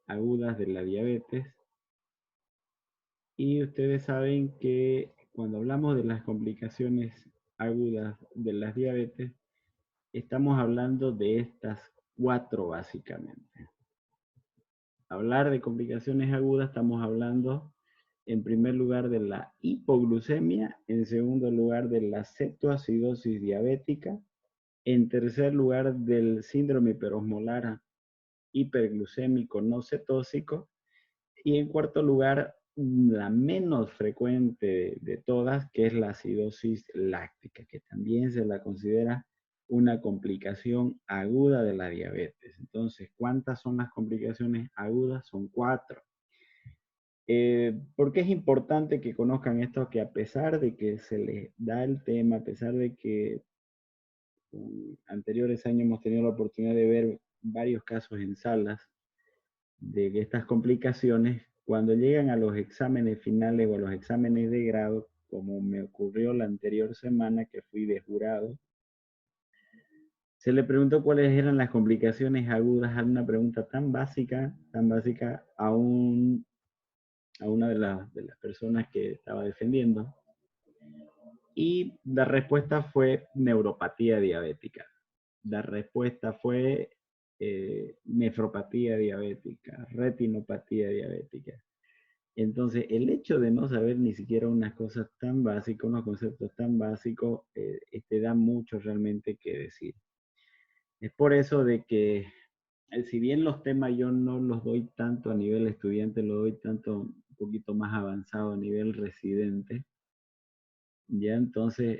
agudas de la diabetes. Y ustedes saben que cuando hablamos de las complicaciones agudas de la diabetes, estamos hablando de estas cuatro básicamente. Hablar de complicaciones agudas, estamos hablando en primer lugar de la hipoglucemia, en segundo lugar de la cetoacidosis diabética, en tercer lugar del síndrome hiperosmolar hiperglucémico no cetóxico, y en cuarto lugar, la menos frecuente de todas, que es la acidosis láctica, que también se la considera una complicación aguda de la diabetes. Entonces, ¿cuántas son las complicaciones agudas? Son cuatro. ¿Por qué es importante que conozcan esto? Que a pesar de que se les da el tema, a pesar de que en anteriores años hemos tenido la oportunidad de ver varios casos en salas de estas complicaciones, cuando llegan a los exámenes finales o a los exámenes de grado, como me ocurrió la anterior semana que fui de jurado, se le preguntó cuáles eran las complicaciones agudas a una pregunta tan básica a una de las personas que estaba defendiendo. Y la respuesta fue neuropatía diabética. La respuesta fue nefropatía diabética, retinopatía diabética. Entonces, el hecho de no saber ni siquiera unas cosas tan básicas, unos conceptos tan básicos, te da mucho realmente que decir. Es por eso de que, si bien los temas yo no los doy tanto a nivel estudiante, lo doy tanto un poquito más avanzado a nivel residente, ya entonces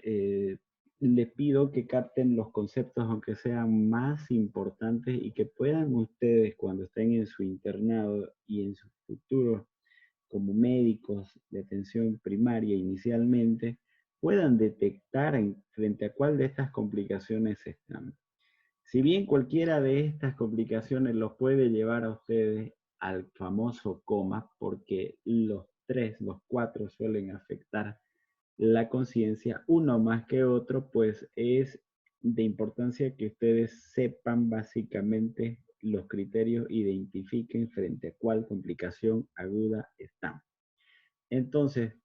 les pido que capten los conceptos, aunque sean más importantes, y que puedan ustedes, cuando estén en su internado y en su futuro como médicos de atención primaria inicialmente, puedan detectar frente a cuál de estas complicaciones están. Si bien cualquiera de estas complicaciones los puede llevar a ustedes al famoso coma, porque los cuatro suelen afectar la conciencia, uno más que otro, pues es de importancia que ustedes sepan básicamente los criterios, identifiquen frente a cuál complicación aguda están. Entonces,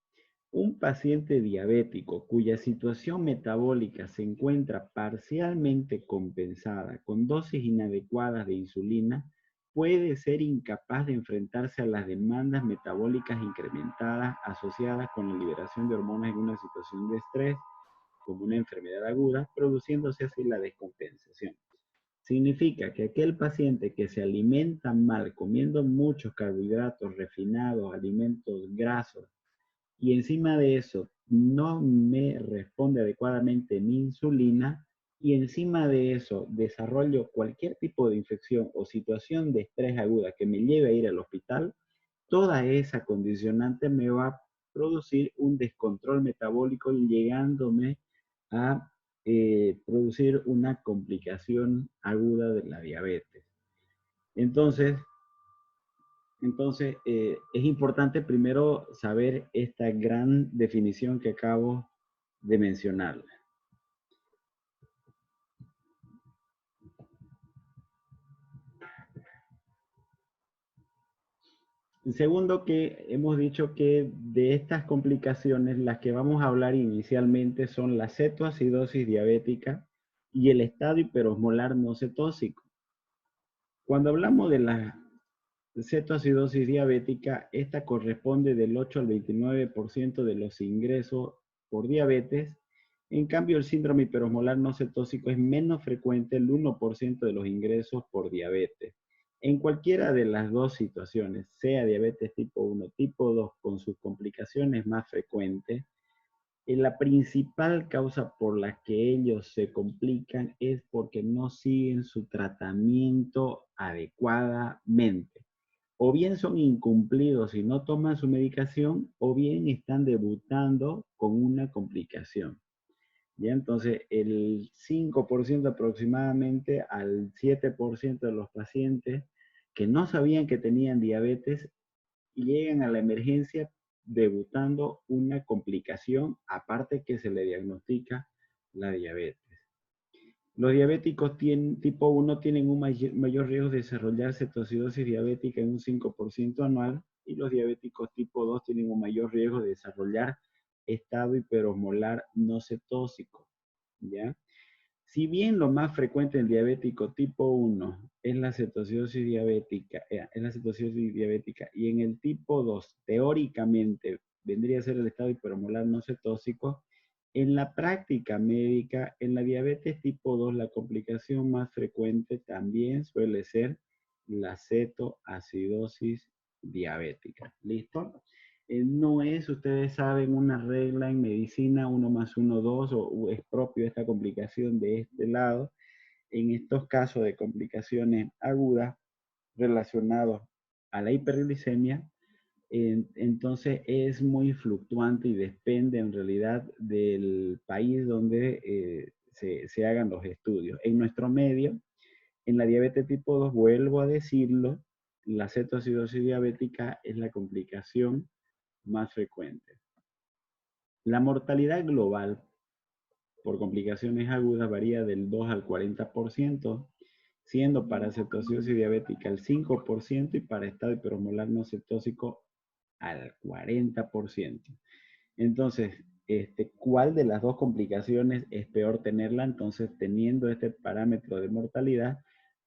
un paciente diabético cuya situación metabólica se encuentra parcialmente compensada con dosis inadecuadas de insulina puede ser incapaz de enfrentarse a las demandas metabólicas incrementadas asociadas con la liberación de hormonas en una situación de estrés, como una enfermedad aguda, produciéndose así la descompensación. Significa que aquel paciente que se alimenta mal, comiendo muchos carbohidratos refinados, alimentos grasos, y encima de eso no me responde adecuadamente mi insulina, y encima de eso desarrollo cualquier tipo de infección o situación de estrés aguda que me lleve a ir al hospital, toda esa condicionante me va a producir un descontrol metabólico, llegándome a producir una complicación aguda de la diabetes. Entonces, es importante primero saber esta gran definición que acabo de mencionar. Segundo, que hemos dicho que de estas complicaciones las que vamos a hablar inicialmente son la cetoacidosis diabética y el estado hiperosmolar no cetóxico. Cuando hablamos de la cetoacidosis diabética, esta corresponde del 8 al 29% de los ingresos por diabetes. En cambio, el síndrome hiperosmolar no cetóxico es menos frecuente, el 1% de los ingresos por diabetes. En cualquiera de las dos situaciones, sea diabetes tipo 1, tipo 2, con sus complicaciones más frecuentes, la principal causa por la que ellos se complican es porque no siguen su tratamiento adecuadamente. O bien son incumplidos y no toman su medicación, o bien están debutando con una complicación. ¿Ya? Entonces, el 5% aproximadamente al 7% de los pacientes que no sabían que tenían diabetes llegan a la emergencia debutando una complicación, aparte que se le diagnostica la diabetes. Los diabéticos tipo 1 tienen un mayor riesgo de desarrollar cetoacidosis diabética en un 5% anual y los diabéticos tipo 2 tienen un mayor riesgo de desarrollar estado hiperosmolar no cetósico, ¿ya? Si bien lo más frecuente en diabético tipo 1 es la cetoacidosis diabética, y en el tipo 2 teóricamente vendría a ser el estado hiperosmolar no cetósico, en la práctica médica, en la diabetes tipo 2, la complicación más frecuente también suele ser la cetoacidosis diabética. ¿Listo? No es, ustedes saben, una regla en medicina, 1+1=2, o es propio esta complicación de este lado. En estos casos de complicaciones agudas relacionados a la hiperglicemia, entonces es muy fluctuante y depende en realidad del país donde se hagan los estudios. En nuestro medio, en la diabetes tipo 2, vuelvo a decirlo, la cetoacidosis diabética es la complicación más frecuente. La mortalidad global por complicaciones agudas varía del 2 al 40%, siendo para cetoacidosis diabética el 5% y para estado hiperosmolar no cetósico al 40%. Entonces, ¿cuál de las dos complicaciones es peor tenerla? Entonces, teniendo este parámetro de mortalidad,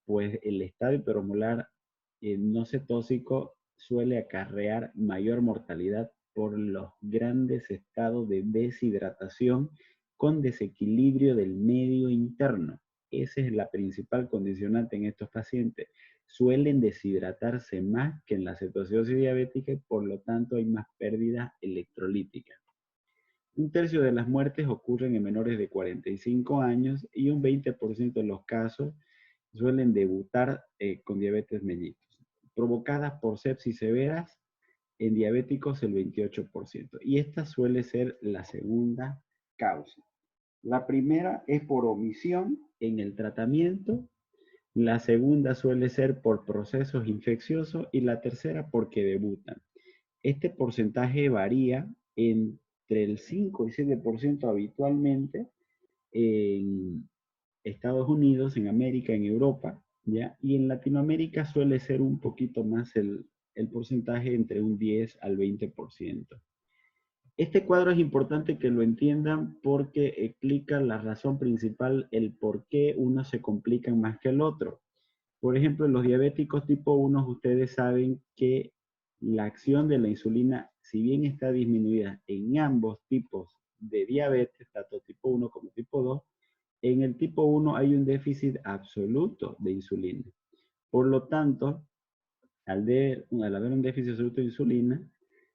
pues el estado hiperosmolar no cetósico suele acarrear mayor mortalidad por los grandes estados de deshidratación con desequilibrio del medio interno. Esa es la principal condicionante en estos pacientes. Suelen deshidratarse más que en la cetoacidosis diabética y por lo tanto hay más pérdidas electrolíticas. Un tercio de las muertes ocurren en menores de 45 años y un 20% de los casos suelen debutar con diabetes mellitus, provocadas por sepsis severas en diabéticos el 28%. Y esta suele ser la segunda causa. La primera es por omisión en el tratamiento, la segunda suele ser por procesos infecciosos y la tercera porque debutan. Este porcentaje varía entre el 5 y 7% habitualmente en Estados Unidos, en América, en Europa, ¿ya? Y en Latinoamérica suele ser un poquito más el porcentaje, entre un 10 al 20%. Este cuadro es importante que lo entiendan porque explica la razón principal, el por qué unos se complican más que el otro. Por ejemplo, en los diabéticos tipo 1, ustedes saben que la acción de la insulina, si bien está disminuida en ambos tipos de diabetes, tanto tipo 1 como tipo 2, en el tipo 1 hay un déficit absoluto de insulina. Por lo tanto, al haber un déficit absoluto de insulina,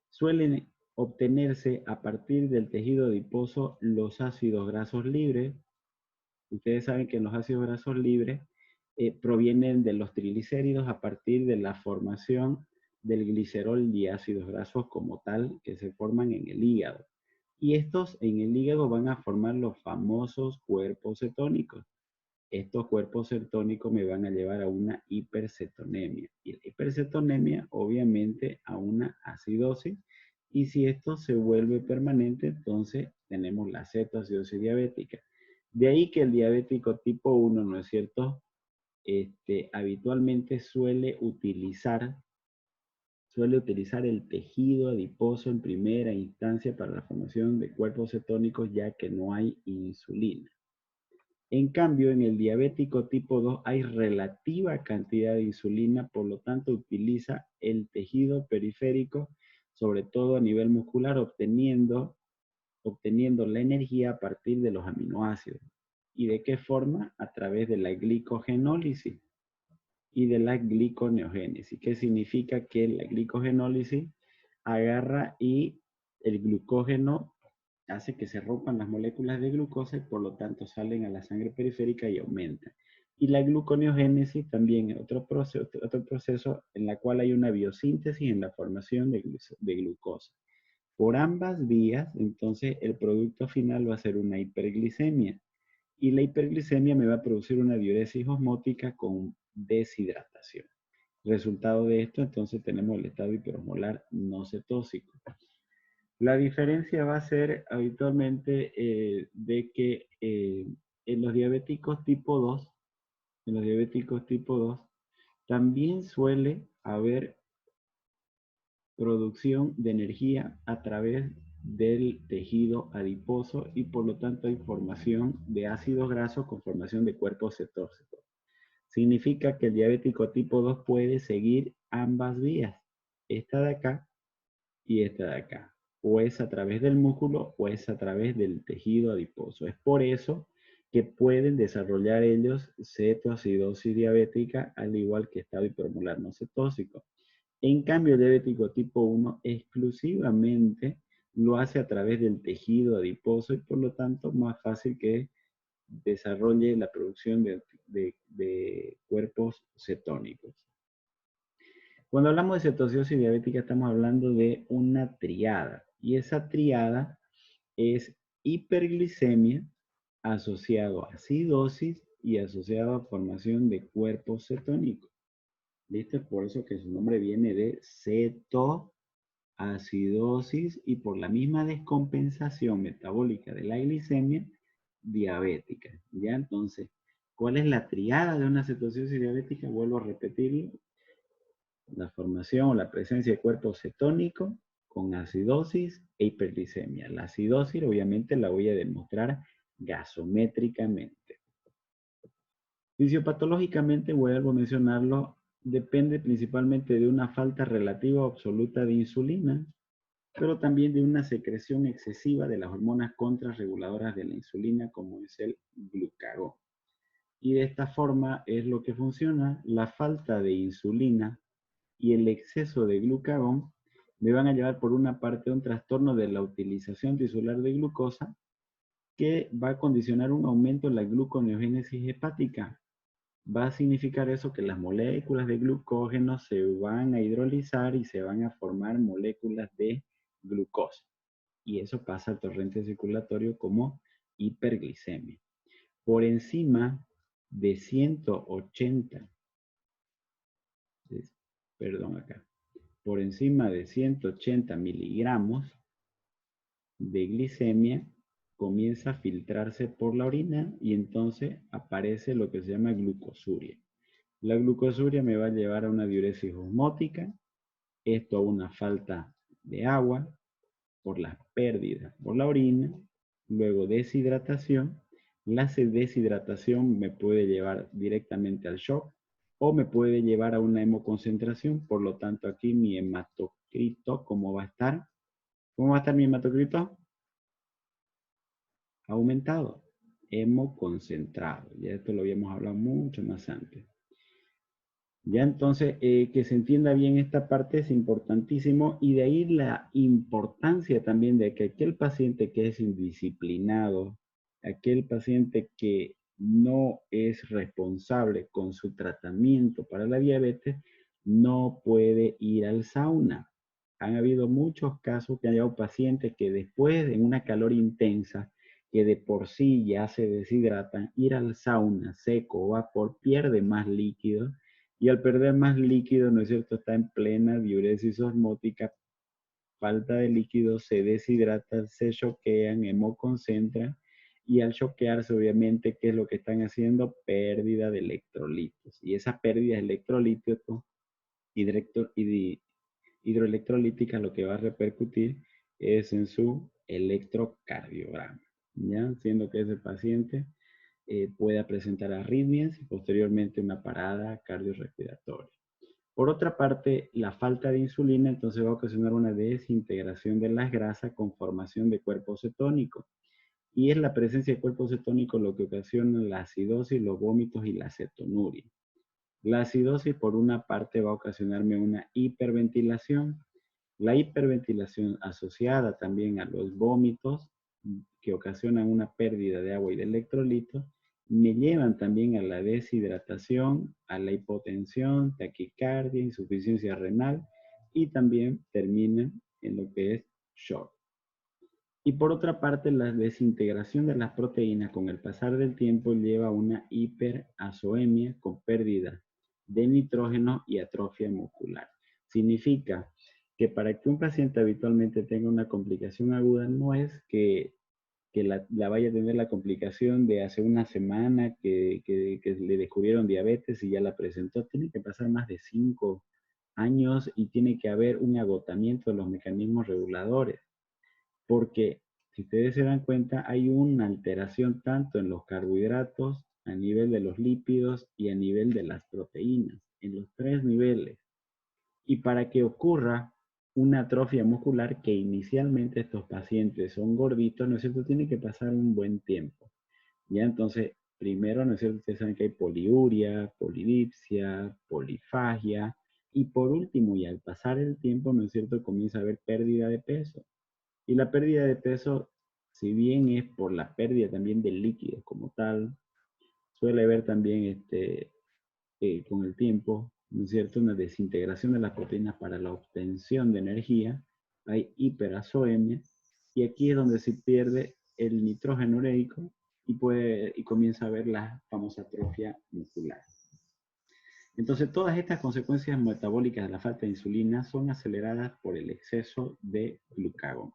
suelen obtenerse a partir del tejido adiposo los ácidos grasos libres. Ustedes saben que los ácidos grasos libres provienen de los triglicéridos a partir de la formación del glicerol y ácidos grasos como tal que se forman en el hígado. Y estos en el hígado van a formar los famosos cuerpos cetónicos. Estos cuerpos cetónicos me van a llevar a una hipercetonemia. Y la hipercetonemia, obviamente, a una acidosis. Y si esto se vuelve permanente, entonces tenemos la cetoacidosis diabética. De ahí que el diabético tipo 1, ¿no es cierto? Habitualmente suele utilizar el tejido adiposo en primera instancia para la formación de cuerpos cetónicos, ya que no hay insulina. En cambio, en el diabético tipo 2 hay relativa cantidad de insulina, por lo tanto utiliza el tejido periférico, sobre todo a nivel muscular, obteniendo la energía a partir de los aminoácidos. ¿Y de qué forma? A través de la glicogenólisis y de la gliconeogénesis. ¿Qué significa? Que la glicogenólisis agarra y el glucógeno hace que se rompan las moléculas de glucosa y por lo tanto salen a la sangre periférica y aumentan. Y la gluconeogénesis también es otro proceso en la cual hay una biosíntesis en la formación de glucosa. Por ambas vías, entonces el producto final va a ser una hiperglicemia. Y la hiperglicemia me va a producir una diuresis osmótica con deshidratación. Resultado de esto, entonces tenemos el estado hiperosmolar no cetósico. La diferencia va a ser habitualmente de que en los diabéticos tipo 2, en los diabéticos tipo 2, también suele haber producción de energía a través del tejido adiposo y por lo tanto hay formación de ácidos grasos con formación de cuerpos cetóxicos. Significa que el diabético tipo 2 puede seguir ambas vías, esta de acá y esta de acá. O es a través del músculo o es a través del tejido adiposo. Es por eso que pueden desarrollar ellos cetoacidosis diabética al igual que estado hipermolar no cetóxico. En cambio, el diabético tipo 1 exclusivamente lo hace a través del tejido adiposo y por lo tanto más fácil que desarrolle la producción de cuerpos cetónicos. Cuando hablamos de cetoacidosis diabética estamos hablando de una triada y esa triada es hiperglicemia asociado a acidosis y asociado a formación de cuerpos cetónicos. ¿Listo? Por eso que su nombre viene de cetoacidosis y por la misma descompensación metabólica de la glicemia diabética. ¿Ya? Entonces, ¿cuál es la triada de una cetoacidosis diabética? Vuelvo a repetirlo. La formación o la presencia de cuerpo cetónico con acidosis e hiperglicemia. La acidosis obviamente la voy a demostrar gasométricamente. Fisiopatológicamente, vuelvo a mencionarlo, depende principalmente de una falta relativa o absoluta de insulina, pero también de una secreción excesiva de las hormonas contrarreguladoras de la insulina, como es el glucagón. Y de esta forma es lo que funciona. La falta de insulina y el exceso de glucagón me van a llevar por una parte a un trastorno de la utilización tisular de glucosa que va a condicionar un aumento en la gluconeogénesis hepática. Va a significar eso que las moléculas de glucógeno se van a hidrolizar y se van a formar moléculas de glucosa. Y eso pasa al torrente circulatorio como hiperglicemia. Por encima de 180, perdón acá, por encima de 180 miligramos de glicemia comienza a filtrarse por la orina y entonces aparece lo que se llama glucosuria. La glucosuria me va a llevar a una diuresis osmótica, esto a una falta de agua por las pérdidas por la orina, luego deshidratación. La deshidratación me puede llevar directamente al shock o me puede llevar a una hemoconcentración, por lo tanto aquí mi hematocrito, ¿cómo va a estar? ¿Cómo va a estar mi hematocrito? Aumentado, hemoconcentrado. Ya esto lo habíamos hablado mucho más antes. Ya entonces, que se entienda bien esta parte es importantísimo y de ahí la importancia también de que aquel paciente que es indisciplinado, aquel paciente que no es responsable con su tratamiento para la diabetes, no puede ir al sauna. Han habido muchos casos que han llegado pacientes que después de una calor intensa, que de por sí ya se deshidratan, ir al sauna seco o vapor pierde más líquido y al perder más líquido, ¿no es cierto?, está en plena diuresis osmótica, falta de líquido, se deshidratan, se choquean, hemoconcentran, y al choquearse, obviamente, ¿qué es lo que están haciendo? Pérdida de electrolitos. Y esa pérdida de electrolitos, hidroelectrolítica, lo que va a repercutir es en su electrocardiograma, ¿ya? Siendo que ese paciente pueda presentar arritmias y posteriormente una parada cardiorrespiratoria. Por otra parte, la falta de insulina entonces va a ocasionar una desintegración de las grasas con formación de cuerpo cetónico. Y es la presencia de cuerpo cetónico lo que ocasiona la acidosis, los vómitos y la cetonuria. La acidosis, por una parte, va a ocasionarme una hiperventilación. La hiperventilación asociada también a los vómitos que ocasionan una pérdida de agua y de electrolitos, me llevan también a la deshidratación, a la hipotensión, taquicardia, insuficiencia renal y también terminan en lo que es shock. Y por otra parte, la desintegración de las proteínas con el pasar del tiempo lleva a una hiperazoemia con pérdida de nitrógeno y atrofia muscular. Significa que para que un paciente habitualmente tenga una complicación aguda no es que que la vaya a tener la complicación de hace una semana que le descubrieron diabetes y ya la presentó. Tiene que pasar más de 5 años y tiene que haber un agotamiento de los mecanismos reguladores, porque si ustedes se dan cuenta, hay una alteración tanto en los carbohidratos, a nivel de los lípidos y a nivel de las proteínas, en los tres niveles. Y para que ocurra una atrofia muscular, que inicialmente estos pacientes son gorditos, ¿no es cierto? Tiene que pasar un buen tiempo. Ya entonces, primero, ¿no es cierto? Ustedes saben que hay poliuria, polidipsia, polifagia, y por último, y al pasar el tiempo, ¿no es cierto? Comienza a haber pérdida de peso. Y la pérdida de peso, si bien es por la pérdida también del líquido como tal, suele haber también con el tiempo, ¿no es cierto?, una desintegración de las proteínas para la obtención de energía, hay hiperazoemia, y aquí es donde se pierde el nitrógeno ureico y comienza a haber la famosa atrofia muscular. Entonces, todas estas consecuencias metabólicas de la falta de insulina son aceleradas por el exceso de glucagón.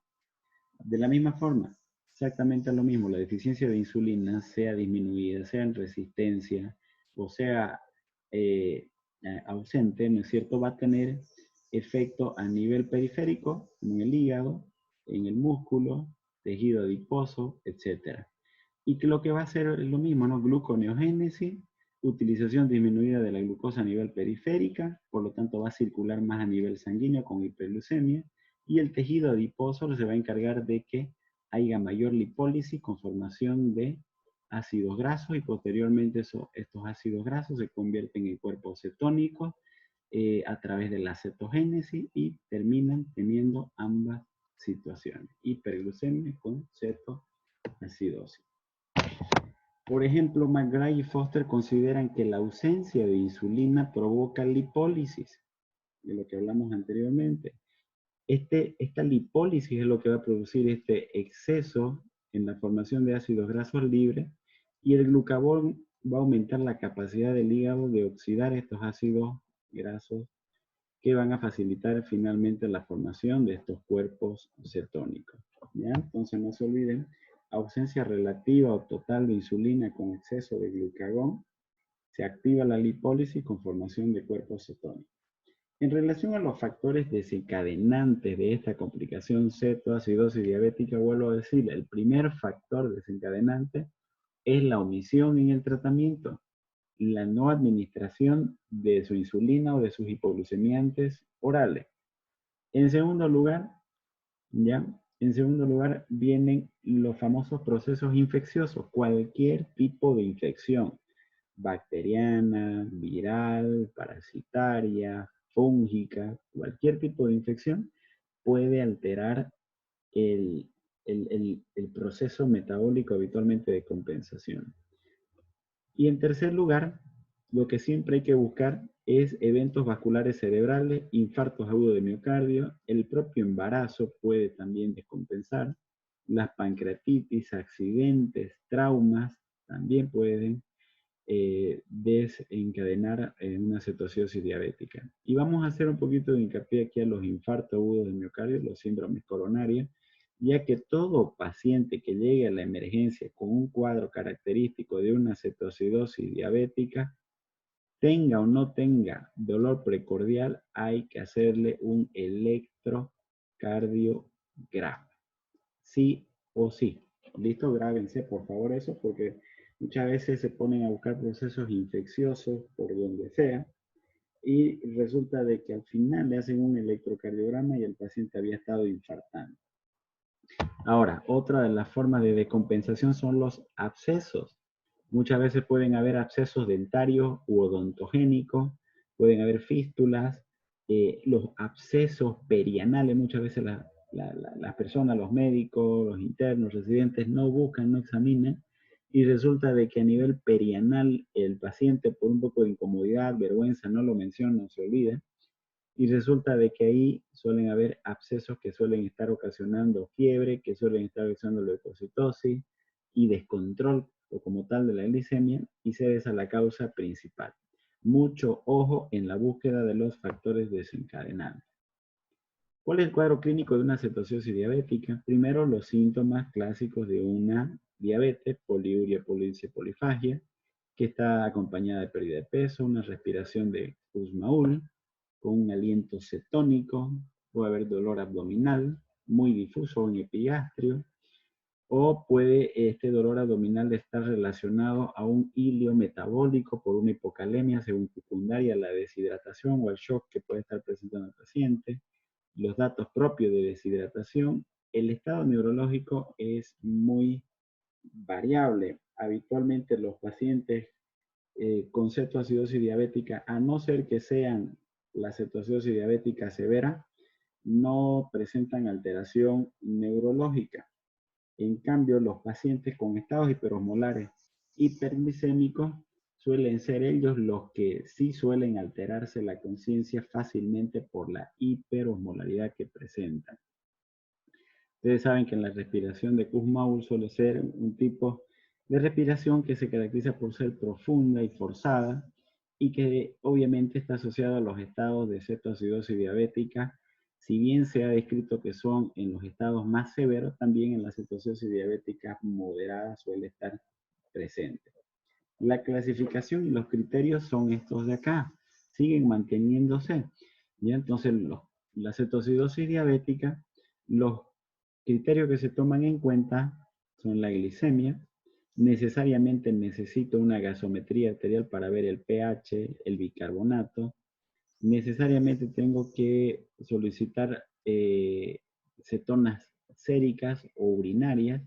De la misma forma, exactamente lo mismo, la deficiencia de insulina, sea disminuida, sea en resistencia o sea eh, ausente, ¿no es cierto?, va a tener efecto a nivel periférico, como en el hígado, en el músculo, tejido adiposo, etc. Y que lo que va a hacer es lo mismo, ¿no? Gluconeogénesis, utilización disminuida de la glucosa a nivel periférica, por lo tanto va a circular más a nivel sanguíneo con hiperglucemia, y el tejido adiposo se va a encargar de que haya mayor lipólisis con formación de ácidos grasos y posteriormente estos ácidos grasos se convierten en cuerpos cetónicos a través de la cetogénesis y terminan teniendo ambas situaciones, hiperglucemia con cetoacidosis. Por ejemplo, McGrath y Foster consideran que la ausencia de insulina provoca lipólisis, de lo que hablamos anteriormente. Esta lipólisis es lo que va a producir este exceso en la formación de ácidos grasos libres, y el glucagón va a aumentar la capacidad del hígado de oxidar estos ácidos grasos que van a facilitar finalmente la formación de estos cuerpos cetónicos. ¿Ya? Entonces no se olviden, ausencia relativa o total de insulina con exceso de glucagón, se activa la lipólisis con formación de cuerpos cetónicos. En relación a los factores desencadenantes de esta complicación cetoacidosis diabética, vuelvo a decir, el primer factor desencadenante es la omisión en el tratamiento, la no administración de su insulina o de sus hipoglucemiantes orales. En segundo lugar, ¿ya? En segundo lugar vienen los famosos procesos infecciosos, cualquier tipo de infección, bacteriana, viral, parasitaria, fúngica, cualquier tipo de infección puede alterar el, el proceso metabólico habitualmente de compensación. Y en tercer lugar, lo que siempre hay que buscar es eventos vasculares cerebrales, infartos agudos de miocardio, el propio embarazo puede también descompensar, las pancreatitis, accidentes, traumas también pueden desencadenar una cetoacidosis diabética. Y vamos a hacer un poquito de hincapié aquí a los infartos agudos de miocardio, los síndromes coronarios, ya que todo paciente que llegue a la emergencia con un cuadro característico de una cetoacidosis diabética, tenga o no tenga dolor precordial, hay que hacerle un electrocardiograma. Sí o sí. ¿Listo? Grábense por favor eso, porque muchas veces se ponen a buscar procesos infecciosos por donde sea y resulta de que al final le hacen un electrocardiograma y el paciente había estado infartando. Ahora, otra de las formas de decompensación son los abscesos. Muchas veces pueden haber abscesos dentarios u odontogénicos, pueden haber fístulas, los abscesos perianales. Muchas veces las personas, los médicos, los internos, residentes no buscan, no examinan, y resulta de que a nivel perianal el paciente por un poco de incomodidad, vergüenza, no lo menciona, no se olvida, y resulta de que ahí suelen haber abscesos que suelen estar ocasionando fiebre, que suelen estar ocasionando leucocitosis y descontrol o como tal de la glicemia, y ser esa la causa principal. Mucho ojo en la búsqueda de los factores desencadenantes. ¿Cuál es el cuadro clínico de una cetoacidosis diabética? Primero, los síntomas clásicos de una diabetes, poliuria, policia, polifagia, que está acompañada de pérdida de peso, una respiración de Kussmaul, con un aliento cetónico, puede haber dolor abdominal, muy difuso en epigastrio, o puede este dolor abdominal estar relacionado a un ilio metabólico por una hipocalemia según secundaria a la deshidratación o el shock que puede estar presentando el paciente. Los datos propios de deshidratación, el estado neurológico es muy variable. Habitualmente los pacientes con cetoacidosis diabética, a no ser que sean la cetoacidosis diabética severa, no presentan alteración neurológica. En cambio, los pacientes con estados hiperosmolares hiperglicémicos suelen ser ellos los que sí suelen alterarse la conciencia fácilmente por la hiperosmolaridad que presentan. Ustedes saben que en la respiración de Kussmaul suele ser un tipo de respiración que se caracteriza por ser profunda y forzada y que obviamente está asociado a los estados de cetoacidosis diabética. Si bien se ha descrito que son en los estados más severos, también en la cetoacidosis diabética moderada suele estar presente. La clasificación y los criterios son estos de acá, siguen manteniéndose. ¿Ya? Entonces, la cetoacidosis diabética, los criterios que se toman en cuenta son la glicemia. Necesariamente necesito una gasometría arterial para ver el pH, el bicarbonato. Necesariamente tengo que solicitar cetonas séricas o urinarias.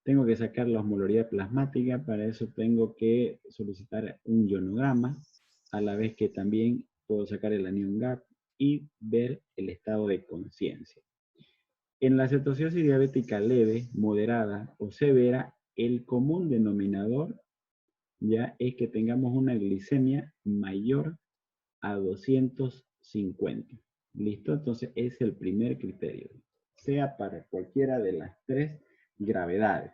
Tengo que sacar la osmolaridad plasmática, para eso tengo que solicitar un ionograma, a la vez que también puedo sacar el anion gap y ver el estado de conciencia. En la cetoacidosis diabética leve, moderada o severa, el común denominador ya es que tengamos una glicemia mayor a 250. ¿Listo? Entonces es el primer criterio, sea para cualquiera de las tres gravedades.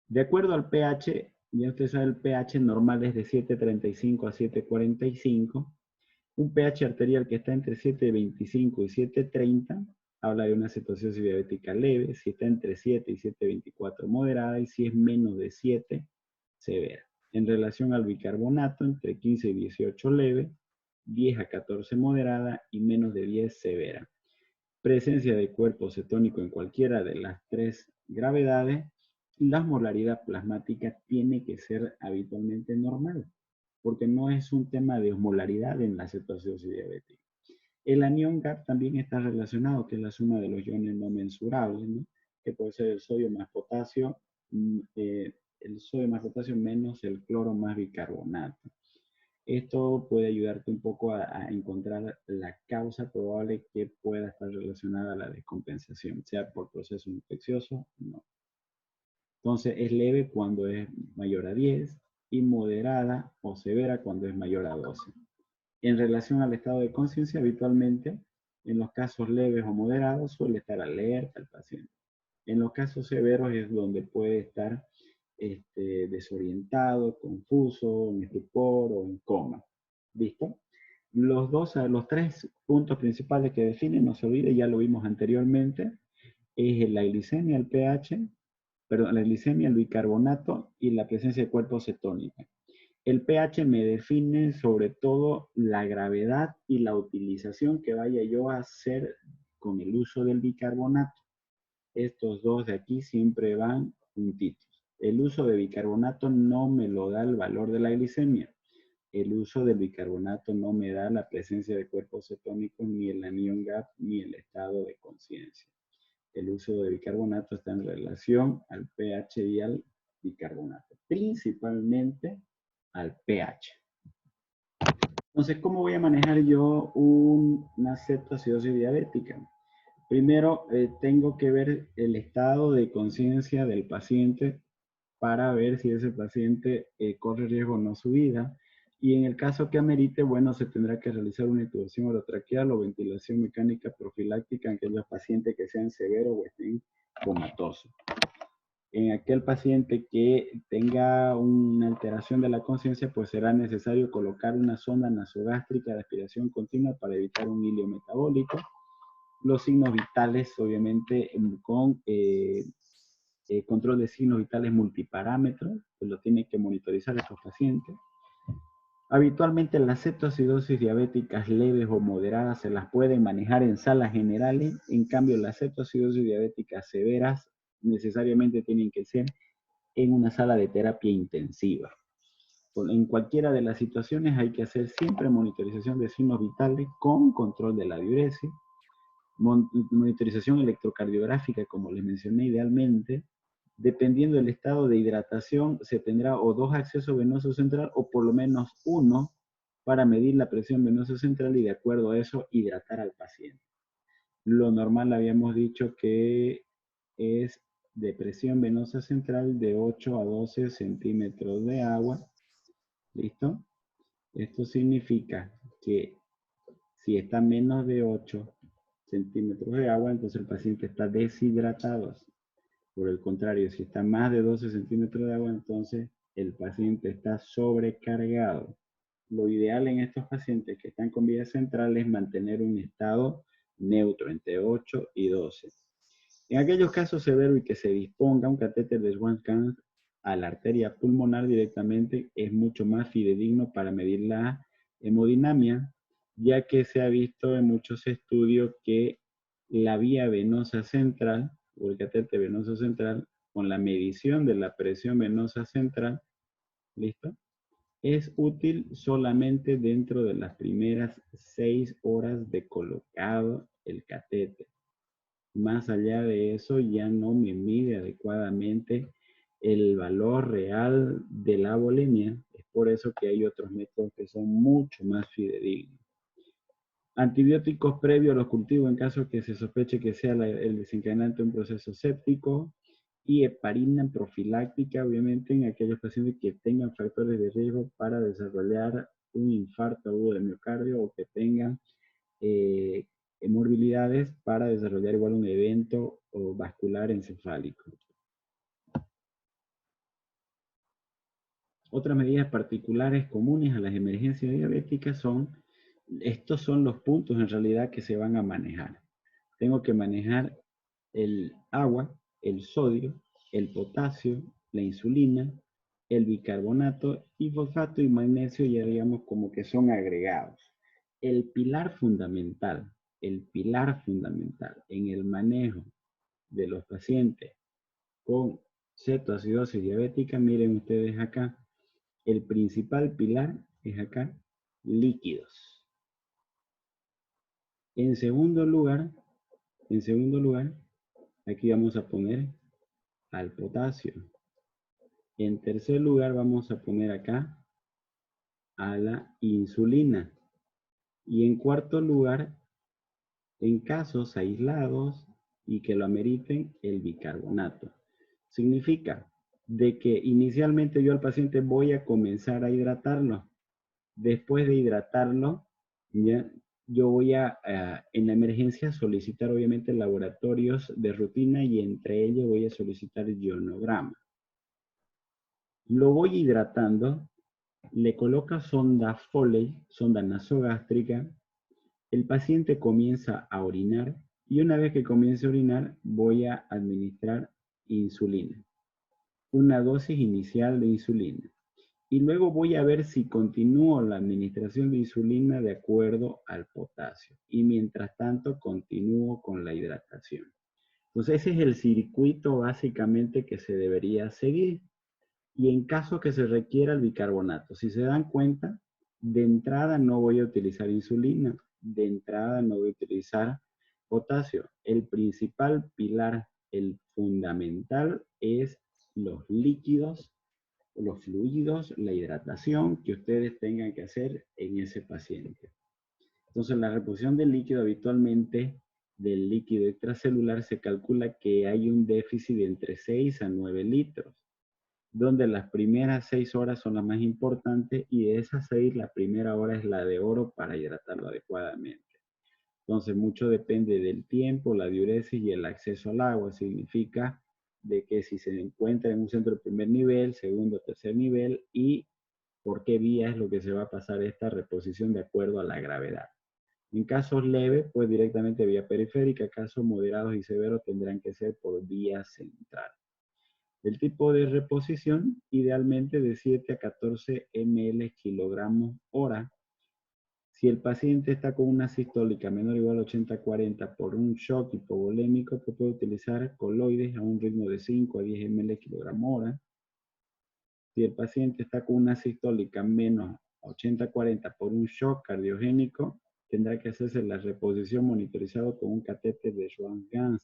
De acuerdo al pH, ya usted sabe, el pH normal es de 7.35 a 7.45. Un pH arterial que está entre 7.25 y 7.30 habla de una cetoacidosis diabética leve. Si está entre 7 y 7.24, moderada. Y si es menos de 7, severa. En relación al bicarbonato, entre 15 y 18, leve. 10 a 14, moderada. Y menos de 10, severa. Presencia de cuerpo cetónico en cualquiera de las tres gravedades. La osmolaridad plasmática tiene que ser habitualmente normal, porque no es un tema de osmolaridad en la cetoacidosis diabética. El anion gap también está relacionado, que es la suma de los iones no mensurables, ¿no? Que puede ser el sodio más potasio, menos el cloro más bicarbonato. Esto puede ayudarte un poco a encontrar la causa probable que pueda estar relacionada a la descompensación, sea por proceso infeccioso o no. Entonces es leve cuando es mayor a 10 y moderada o severa cuando es mayor a 12. En relación al estado de conciencia, habitualmente en los casos leves o moderados suele estar alerta el paciente. En los casos severos es donde puede estar desorientado, confuso, en estupor o en coma. ¿Listo? Los tres puntos principales que definen, no se olvide, ya lo vimos anteriormente, es la glicemia, el pH, perdón, la glicemia, el bicarbonato y la presencia de cuerpo cetónica. El pH me define sobre todo la gravedad y la utilización que vaya yo a hacer con el uso del bicarbonato. Estos dos de aquí siempre van juntitos. El uso de bicarbonato no me lo da el valor de la glicemia. El uso del bicarbonato no me da la presencia de cuerpos cetónicos, ni el anion gap, ni el estado de conciencia. El uso de bicarbonato está en relación al pH y al bicarbonato, principalmente al pH. Entonces, ¿cómo voy a manejar yo una cetoacidosis diabética? Primero, tengo que ver el estado de conciencia del paciente para ver si ese paciente corre riesgo o no su vida. Y en el caso que amerite, bueno, se tendrá que realizar una intubación orotraqueal o ventilación mecánica profiláctica en aquellos pacientes que sean severos o estén comatosos. En aquel paciente que tenga una alteración de la conciencia, pues será necesario colocar una sonda nasogástrica de aspiración continua para evitar un hilio metabólico. los signos vitales, obviamente, con control de signos vitales multiparámetros, que lo tienen que monitorizar estos pacientes. Habitualmente las cetoacidosis diabéticas leves o moderadas se las pueden manejar en salas generales, en cambio las cetoacidosis diabéticas severas necesariamente tienen que ser en una sala de terapia intensiva. En cualquiera de las situaciones hay que hacer siempre monitorización de signos vitales con control de la diuresis, monitorización electrocardiográfica, como les mencioné idealmente. Dependiendo del estado de hidratación, se tendrá o dos accesos venosos central o por lo menos uno para medir la presión venosa central y de acuerdo a eso hidratar al paciente. Lo normal habíamos dicho que es de presión venosa central de 8 a 12 centímetros de agua. ¿Listo? Esto significa que si está menos de 8 centímetros de agua, entonces el paciente está deshidratado. Por el contrario, si está más de 12 centímetros de agua, entonces el paciente está sobrecargado. Lo ideal en estos pacientes que están con vía central es mantener un estado neutro entre 8 y 12. En aquellos casos severos y que se disponga un catéter de Schwann-Ganz a la arteria pulmonar directamente, es mucho más fidedigno para medir la hemodinamia, ya que se ha visto en muchos estudios que la vía venosa central, o el catéter venoso central, con la medición de la presión venosa central, ¿listo? Es útil solamente dentro de las primeras 6 horas de colocado el catéter. Más allá de eso, ya no me mide adecuadamente el valor real de la volemia. Es por eso que hay otros métodos que son mucho más fidedignos. Antibióticos previos a los cultivos en caso que se sospeche que sea el desencadenante de un proceso séptico. Y heparina profiláctica, obviamente, en aquellos pacientes que tengan factores de riesgo para desarrollar un infarto agudo de miocardio o que tengan morbilidades para desarrollar igual un evento vascular encefálico. Otras medidas particulares comunes a las emergencias diabéticas son, estos son los puntos en realidad que se van a manejar. Tengo que manejar el agua, el sodio, el potasio, la insulina, el bicarbonato y fosfato y magnesio ya digamos como que son agregados. El pilar fundamental en el manejo de los pacientes con cetoacidosis diabética, miren ustedes acá, el principal pilar es acá, líquidos. En segundo lugar, aquí vamos a poner al potasio. En tercer lugar vamos a poner acá a la insulina. Y en cuarto lugar, en casos aislados y que lo ameriten, el bicarbonato. Significa de que inicialmente yo al paciente voy a comenzar a hidratarlo. Después de hidratarlo, ya, yo voy en la emergencia, solicitar obviamente laboratorios de rutina y entre ellos voy a solicitar ionograma. Lo voy hidratando, le coloca sonda Foley, sonda nasogástrica, el paciente comienza a orinar y una vez que comience a orinar voy a administrar insulina, una dosis inicial de insulina. Y luego voy a ver si continúo la administración de insulina de acuerdo al potasio. Y mientras tanto continúo con la hidratación. Entonces ese es el circuito básicamente que se debería seguir. Y en caso que se requiera el bicarbonato, si se dan cuenta, de entrada no voy a utilizar insulina, de entrada no voy a utilizar potasio. El principal pilar, el fundamental, es los líquidos, los fluidos, la hidratación que ustedes tengan que hacer en ese paciente. Entonces, la reposición del líquido habitualmente, del líquido extracelular, se calcula que hay un déficit de entre 6 a 9 litros, donde las primeras 6 horas son las más importantes y de esas 6, la primera hora es la de oro para hidratarlo adecuadamente. Entonces, mucho depende del tiempo, la diuresis y el acceso al agua. Significa de que si se encuentra en un centro de primer nivel, segundo, tercer nivel y por qué vía es lo que se va a pasar esta reposición de acuerdo a la gravedad. En casos leves, pues directamente vía periférica. Casos moderados y severos tendrán que ser por vía central. El tipo de reposición, idealmente de 7 a 14 ml kilogramos hora. Si el paciente está con una sistólica menor o igual a 80-40 por un shock hipovolémico, pues puede utilizar coloides a un ritmo de 5 a 10 ml kilogramo hora. Si el paciente está con una sistólica menos 80-40 por un shock cardiogénico, tendrá que hacerse la reposición monitorizado con un catéter de Schwann-Ganz.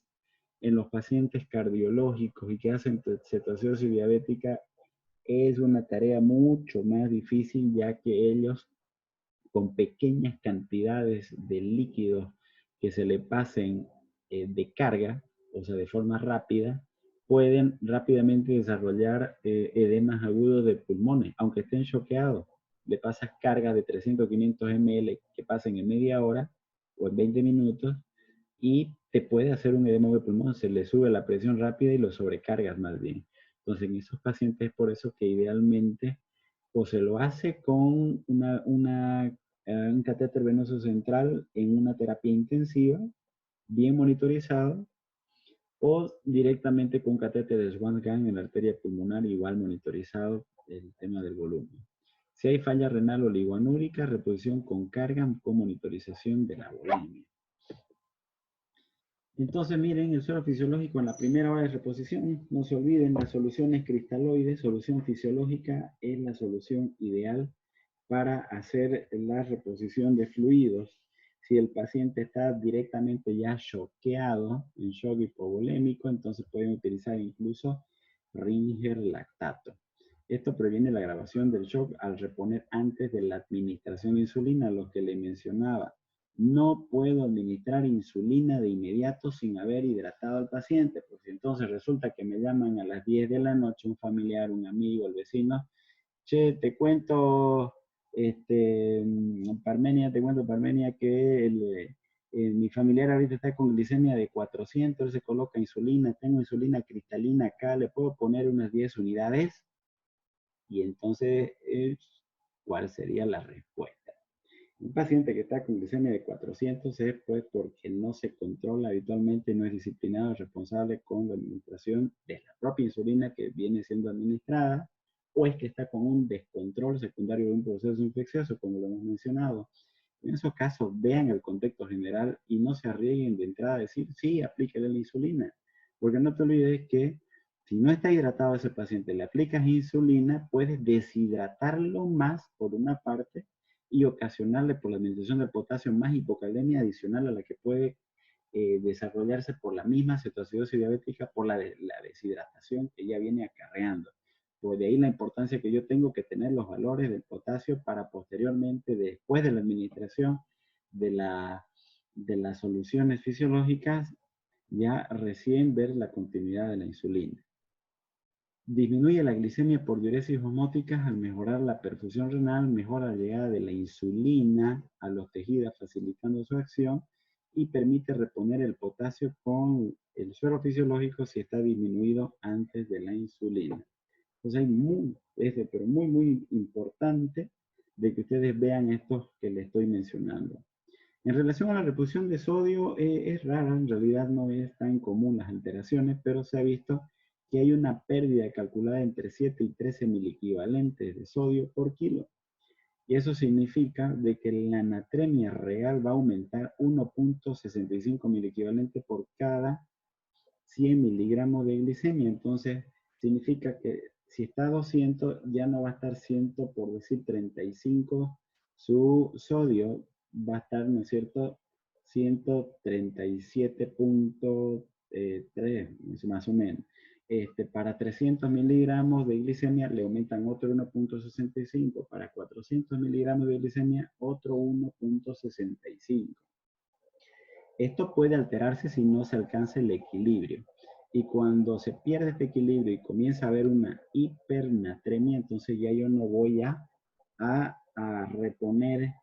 En los pacientes cardiológicos y que hacen cetoacidosis diabética es una tarea mucho más difícil, ya que ellos con pequeñas cantidades de líquidos que se le pasen de carga, o sea, de forma rápida, pueden rápidamente desarrollar edemas agudos de pulmones, aunque estén choqueados. Le pasas cargas de 300, 500 ml que pasen en media hora o en 20 minutos y te puede hacer un edema de pulmón, se le sube la presión rápida y lo sobrecargas más bien. Entonces, en esos pacientes es por eso que idealmente o se lo hace con un catéter venoso central en una terapia intensiva, bien monitorizado, o directamente con catéter de Schwann-Ganz en la arteria pulmonar, igual monitorizado el tema del volumen. Si hay falla renal oligoanúrica, reposición con carga con monitorización de la volemia. Entonces, miren, el suero fisiológico en la primera hora de reposición, no se olviden, las soluciones cristaloides, solución fisiológica es la solución ideal para hacer la reposición de fluidos. Si el paciente está directamente ya choqueado, en shock hipovolémico, entonces pueden utilizar incluso Ringer lactato. Esto previene la agravación del shock al reponer antes de la administración de insulina, lo que le mencionaba. No puedo administrar insulina de inmediato sin haber hidratado al paciente, porque entonces resulta que me llaman a las 10 de la noche un familiar, un amigo, el vecino. Che, te cuento, Parmenia, te cuento, Parmenia, que mi familiar ahorita está con glicemia de 400, él se coloca insulina, tengo insulina cristalina acá, le puedo poner unas 10 unidades y entonces, ¿cuál sería la respuesta? Un paciente que está con glicemia de 400 es pues porque no se controla habitualmente, no es disciplinado, responsable con la administración de la propia insulina que viene siendo administrada, o es que está con un descontrol secundario de un proceso infeccioso, como lo hemos mencionado. En esos casos, vean el contexto general y no se arriesguen de entrada a decir, sí, aplíquele la insulina, porque no te olvides que si no está hidratado ese paciente, le aplicas insulina, puedes deshidratarlo más por una parte y ocasionarle por la administración del potasio más hipocalemia adicional a la que puede desarrollarse por la misma cetoacidosis diabética por la deshidratación que ya viene acarreando. Pues de ahí la importancia que yo tengo que tener los valores del potasio para posteriormente, después de la administración de, de las soluciones fisiológicas, ya recién ver la continuidad de la insulina. Disminuye la glicemia por diuresis osmóticas al mejorar la perfusión renal, mejora la llegada de la insulina a los tejidos facilitando su acción y permite reponer el potasio con el suero fisiológico si está disminuido antes de la insulina. Entonces pero muy importante de que ustedes vean estos que les estoy mencionando. En relación a la reposición de sodio, es rara, en realidad no es tan común las alteraciones, pero se ha visto que hay una pérdida calculada entre 7 y 13 miliequivalentes de sodio por kilo. Y eso significa de que la natremia real va a aumentar 1.65 miliequivalentes por cada 100 miligramos de glicemia. Entonces, significa que si está a 200, ya no va a estar 100, por decir 35, su sodio va a estar, ¿no es cierto?, 137.3, más o menos. Para 300 miligramos de glicemia le aumentan otro 1.65, para 400 miligramos de glicemia otro 1.65. Esto puede alterarse si no se alcanza el equilibrio. Y cuando se pierde este equilibrio y comienza a haber una hipernatremia, entonces ya yo no voy a reponer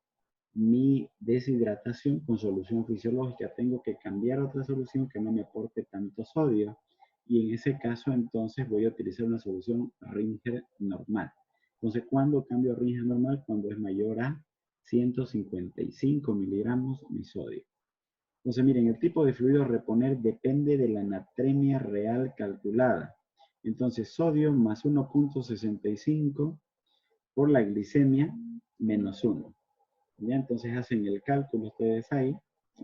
mi deshidratación con solución fisiológica. Tengo que cambiar otra solución que no me aporte tanto sodio. Y en ese caso, entonces voy a utilizar una solución Ringer normal. Entonces, ¿cuándo cambio a Ringer normal? Cuando es mayor a 155 miligramos mi sodio. Entonces, miren, el tipo de fluido a reponer depende de la natremia real calculada. Entonces, sodio más 1.65 por la glicemia menos 1. ¿Ya? Entonces hacen el cálculo ustedes ahí.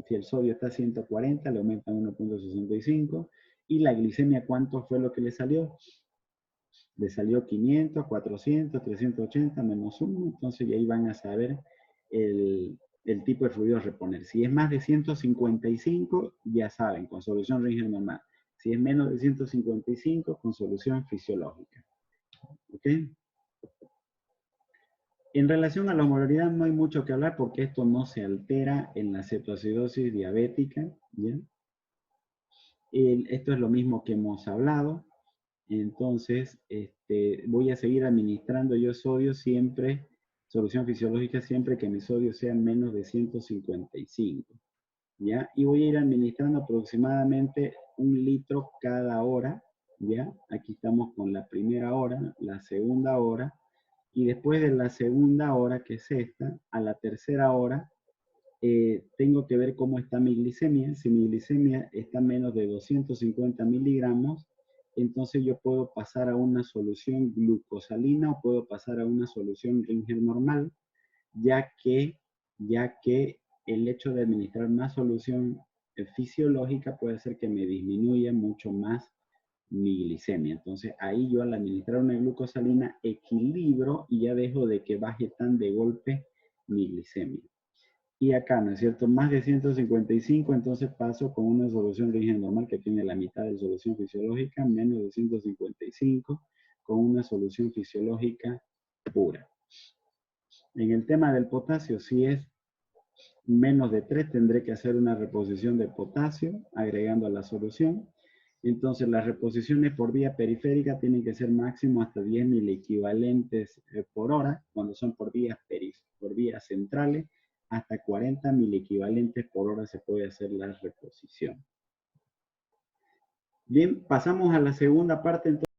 Si el sodio está a 140, le aumentan 1.65. Y la glicemia, ¿cuánto fue lo que le salió? Le salió 500, 400, 380 menos 1. Entonces y ahí van a saber el tipo de fluido a reponer. Si es más de 155, ya saben, con solución Ringer normal. Si es menos de 155, con solución fisiológica. ¿Ok? En relación a la osmolaridad no hay mucho que hablar porque esto no se altera en la cetoacidosis diabética. ¿Ya? Esto es lo mismo que hemos hablado. Entonces, voy a seguir administrando yo sodio siempre, solución fisiológica siempre que mi sodio sea menos de 155. ¿Ya? Y voy a ir administrando aproximadamente 1 litro cada hora. ¿Ya? Aquí estamos con la primera hora, la segunda hora. Y después de la segunda hora, que es esta, a la tercera hora, tengo que ver cómo está mi glicemia. Si mi glicemia está menos de 250 miligramos, entonces yo puedo pasar a una solución glucosalina o puedo pasar a una solución Ringer normal, ya que, ya que el hecho de administrar una solución fisiológica puede hacer que me disminuya mucho más mi glicemia. Entonces ahí yo al administrar una glucosalina equilibro y ya dejo de que baje tan de golpe mi glicemia. Y acá, ¿no es cierto? Más de 155, entonces paso con una solución de origen normal que tiene la mitad de solución fisiológica, menos de 155, con una solución fisiológica pura. En el tema del potasio, si es menos de 3, tendré que hacer una reposición de potasio agregando a la solución. Entonces, las reposiciones por vía periférica tienen que ser máximo hasta 10 miliequivalentes por hora, cuando son por vías centrales, hasta 40 miliequivalentes por hora se puede hacer la reposición. Bien, pasamos a la segunda parte entonces.